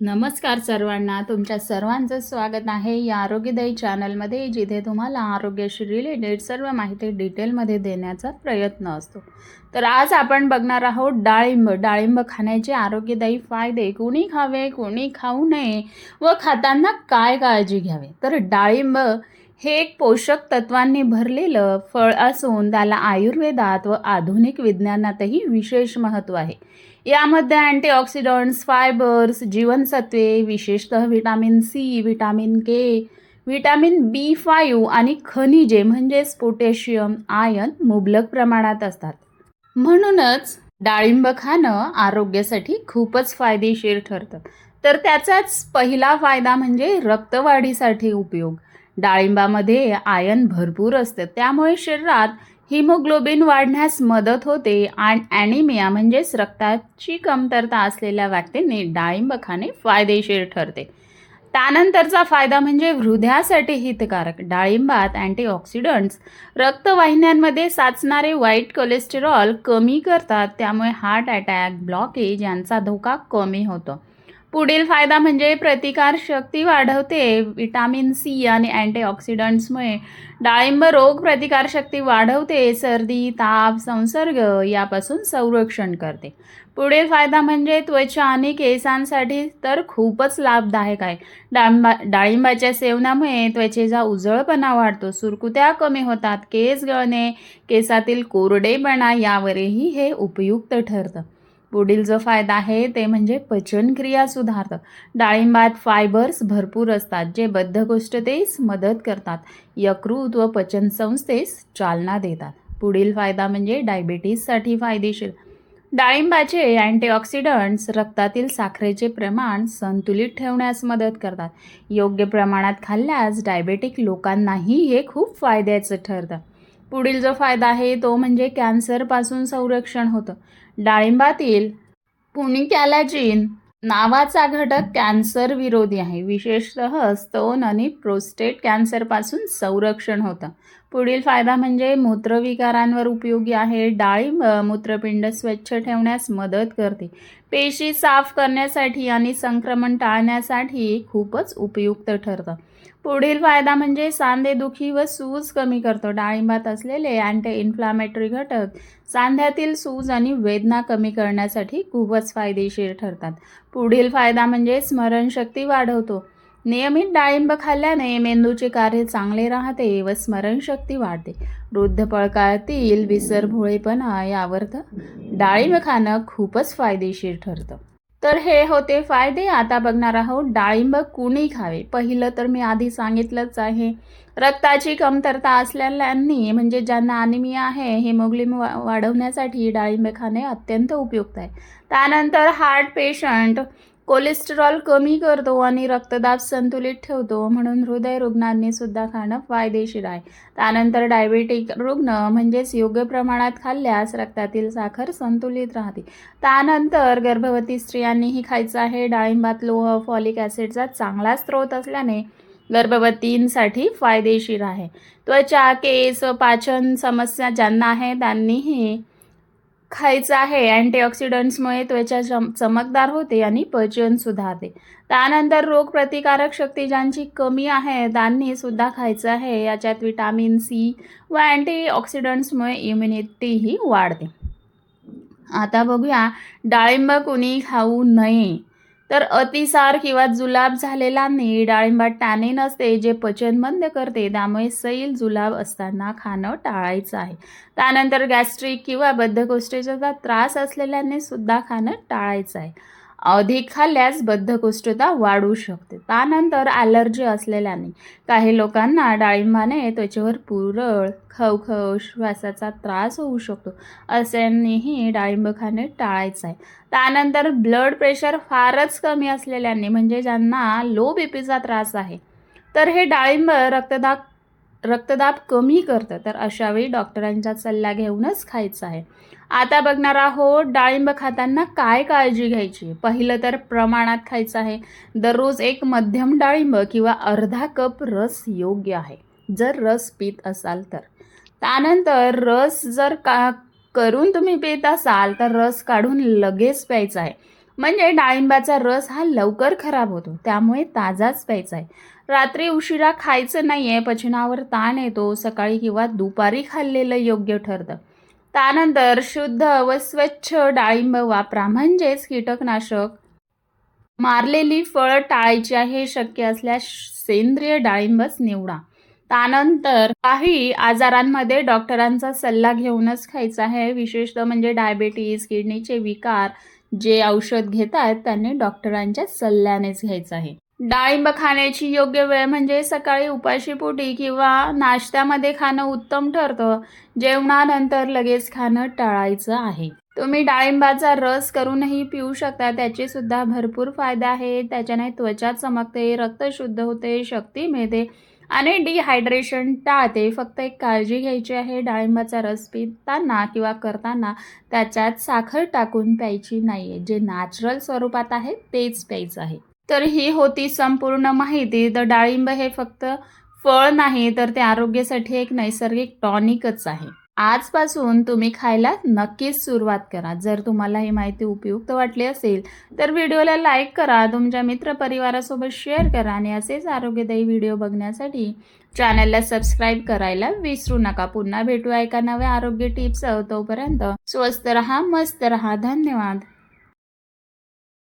नमस्कार सर्वांना. तुमच्या सर्वांचं स्वागत आहे या आरोग्यदायी चॅनलमध्ये, जिथे तुम्हाला आरोग्याशी रिलेटेड सर्व माहिती डिटेलमध्ये देण्याचा प्रयत्न असतो. तर आज आपण बघणार आहोत डाळिंब. डाळिंब खाण्याचे आरोग्यदायी फायदे, कोणी खावे कोणी खाऊ नये व खाताना काय काळजी घ्यावी. तर डाळिंब हे एक पोषक तत्वांनी भरलेलं फळ असून त्याला आयुर्वेदात व आधुनिक विज्ञानातही विशेष महत्त्व आहे. यामध्ये अँटीऑक्सिडंट्स, फायबर्स, जीवनसत्वे, विशेषतः vitamin C, vitamin K, vitamin B5 आणि खनिजे म्हणजेच पोटॅशियम, आयर्न मुबलक प्रमाणात असतात. म्हणूनच डाळिंब खाणं आरोग्यासाठी खूपच फायदेशीर ठरतं. तर त्याचाच पहिला फायदा म्हणजे रक्तवाढीसाठी उपयोग. डाळिंबामध्ये आयर्न भरपूर असतं, त्यामुळे शरीरात हिमोग्लोबिन वाढण्यास मदत होते आणि ॲनिमिया म्हणजेच रक्ताची कमतरता असलेल्या व्यक्तींनी डाळिंब खाणे फायदेशीर ठरते. त्यानंतरचा फायदा म्हणजे हृदयासाठी हितकारक. डाळिंबात अँटीऑक्सिडंट्स रक्तवाहिन्यांमध्ये साचणारे वाईट कोलेस्टेरॉल कमी करतात, त्यामुळे हार्ट अटॅक, ब्लॉकेज यांचा धोका कमी होतो. पुढील फायदा म्हणजे प्रतिकारशक्ती वाढवते. व्हिटॅमिन सी आणि अँटीऑक्सिडंट्समुळे डाळिंब रोग प्रतिकारशक्ती वाढवते, सर्दी, ताप, संसर्ग यापासून संरक्षण करते. पुढील फायदा म्हणजे त्वचा आणि केसांसाठी तर खूपच लाभदायक आहे. डाळिंबाच्या सेवनामुळे त्वचेचा उजळपणा वाढतो, सुरकुत्या कमी होतात, केस गळणे, केसातील कोरडेपणा यावरही हे उपयुक्त ठरतं. पुढील जो फायदा आहे ते म्हणजे पचनक्रिया सुधारतं. डाळिंबात फायबर्स भरपूर असतात, जे बद्धकोष्ठतेस मदत करतात, यकृत व पचनसंस्थेस चालना देतात. पुढील फायदा म्हणजे डायबिटीजसाठी फायदेशीर. डाळिंबाचे अँटीऑक्सिडंट्स रक्तातील साखरेचे प्रमाण संतुलित ठेवण्यास मदत करतात. योग्य प्रमाणात खाल्ल्यास डायबेटिक लोकांनाही हे खूप फायद्याचं ठरतं. पुढील जो फायदा आहे तो म्हणजे कॅन्सरपासून संरक्षण होतं. डाळिंबातील पुनिकॅलॅजिन नावाचा घटक कॅन्सर विरोधी आहे, विशेषतः स्तन आणि प्रोस्टेट कॅन्सरपासून संरक्षण होतं. पुढील फायदा म्हणजे मूत्रविकारांवर उपयोगी आहे. डाळिंब मूत्रपिंड स्वच्छ ठेवण्यास मदत करते, पेशी साफ करण्यासाठी आणि संक्रमण टाळण्यासाठी खूपच उपयुक्त ठरतं. पुढील फायदा म्हणजे सांधेदुखी व सूज कमी करतो. डाळिंबात असलेले अँटी इन्फ्लामेटरी घटक सांध्यातील सूज आणि वेदना कमी करण्यासाठी खूपच फायदेशीर ठरतात. पुढील फायदा म्हणजे स्मरणशक्ती वाढवतो. नियमित डाळिंब खाल्ल्याने मेंदूचे कार्य चांगले राहते व स्मरणशक्ती वाढते. वृद्धपकाळातील विसरभोळेपणा यावर डाळिंब खाणं खूपच फायदेशीर ठरतं. तर हे होते फायदे. आता बघणार आहोत डाळिंब कुणी खावे. पहिलं तर मी आधी सांगितलंच आहे, रक्ताची कमतरता असलेल्यांनी म्हणजे ज्यांना ॲनिमिया आहे, हिमोग्लोबिन वाढवण्यासाठी डाळिंब खाणे अत्यंत उपयुक्त आहे. त्यानंतर हार्ट पेशंट कोलेस्टेरॉल कमी करतो आणि रक्तदाब संतुलित ठेवतो, म्हणून हृदयरुग्णांनी सुद्धा खाणं फायदेशीर आहे. त्यानंतर डायबेटिक रुग्ण म्हणजेच योग्य प्रमाणात खाल्ल्यास रक्तातील साखर संतुलित राहते. त्यानंतर गर्भवती स्त्रियांनीही खायचं आहे. डाळिंबात लोह, फॉलिक ॲसिडचा चांगला स्रोत असल्याने गर्भवतींसाठी फायदेशीर आहे. त्वचा, केस, पाचन समस्या ज्यांना आहे त्यांनीही खायचं आहे. अँटीऑक्सिडंट्समुळे त्वचा चमकदार होते आणि पचन सुधारते. त्यानंतर रोगप्रतिकारक शक्ती ज्यांची कमी आहे त्यांनी सुद्धा खायचं आहे. याच्यात व्हिटॅमिन सी व अँटीऑक्सिडंट्समुळे इम्युनिटीही वाढते. आता बघूया डाळिंब कुणी खाऊ नये. तर अतिसार किंवा जुलाब झालेल्यांनी डाळिंबात टॅनिन असते, जे पचन मंद करते, त्यामुळे सैल जुलाब असताना खाणं टाळायचं आहे. त्यानंतर गॅस्ट्रिक किंवा बद्धकोष्ठतेचा त्रास असलेल्यांनी सुद्धा खाणं टाळायचं आहे. अधिक खाल्ल्यास बद्धकोष्ठता वाढू शकते. त्यानंतर ॲलर्जी असलेल्यांनी, काही लोकांना डाळिंबाने त्वचेवर पुरळ, खवखव, श्वासाचा त्रास होऊ शकतो, अशांनीही डाळिंब खाणे टाळायचं आहे. त्यानंतर ब्लड प्रेशर फारच कमी असलेल्यांनी म्हणजे ज्यांना लो बीपीचा त्रास आहे, तर हे डाळिंब रक्तदाब कमी करतं, तर अशावेळी डॉक्टरांचा सल्ला घेऊनच खायचं आहे. आता बघणार आहोत डाळिंब खाताना काय काळजी घ्यायची. पहिलं तर प्रमाणात खायचं आहे. दररोज एक मध्यम डाळिंब किंवा अर्धा कप रस योग्य आहे, जर रस पीत असाल तर. त्यानंतर रस जर करून तुम्ही पित असाल तर रस काढून लगेच प्यायचा आहे. म्हणजे डाळिंबाचा रस हा लवकर खराब होतो, त्यामुळे ताजाच प्यायचा आहे. रात्री उशिरा खायचं नाहीये, पचनावर ताण येतो. सकाळी किंवा दुपारी खाल्लेलं योग्य ठरतं. त्यानंतर शुद्ध व स्वच्छ डाळिंब वापरा, म्हणजेच कीटकनाशक मारलेली फळं टाळायची आहे. शक्य असल्यास सेंद्रिय डाळिंबच निवडा. त्यानंतर काही आजारांमध्ये डॉक्टरांचा सल्ला घेऊनच खायचा आहे. विशेषतः म्हणजे डायबेटीज, किडनीचे विकार जे औषध घेतात त्यांनी डॉक्टरांच्या सल्ल्यानेच घ्यायचं आहे. डाळिंब खाण्याची योग्य वेळ म्हणजे सकाळी उपाशीपोटी किंवा नाश्त्यामध्ये खाणं उत्तम ठरतं. जेवणानंतर लगेच खाणं टाळायचं आहे. तुम्ही डाळिंबाचा रस करूनही पिऊ शकता. त्याचे सुद्धा भरपूर फायदे आहेत. त्याच्याने त्वचा चमकते, रक्त शुद्ध होते, शक्ती मिळते आणि डिहायड्रेशन टाळते. फक्त एक काळजी घ्यायची आहे, डाळिंबाचा रस पिताना किंवा करताना त्याच्यात साखर टाकून प्यायची नाहीये. जे नॅचरल स्वरूपात आहे तेच प्यायचं आहे. तर ही होती संपूर्ण माहिती. तर डाळिंब हे फक्त फळ नाही, तर ते आरोग्यासाठी एक नैसर्गिक टॉनिकच आहे. आजपासून तुम्ही खायला नक्कीच सुरुवात करा. जर तुम्हाला ही माहिती उपयुक्त वाटली असेल तर व्हिडिओला लाईक करा, तुमच्या मित्रपरिवारासोबत शेअर करा आणि असेच आरोग्यदायी व्हिडिओ बघण्यासाठी चॅनलला सबस्क्राईब करायला विसरू नका. पुन्हा भेटूया एका नव्या आरोग्य टिप्स. तोपर्यंत स्वस्त रहा, मस्त रहा. धन्यवाद.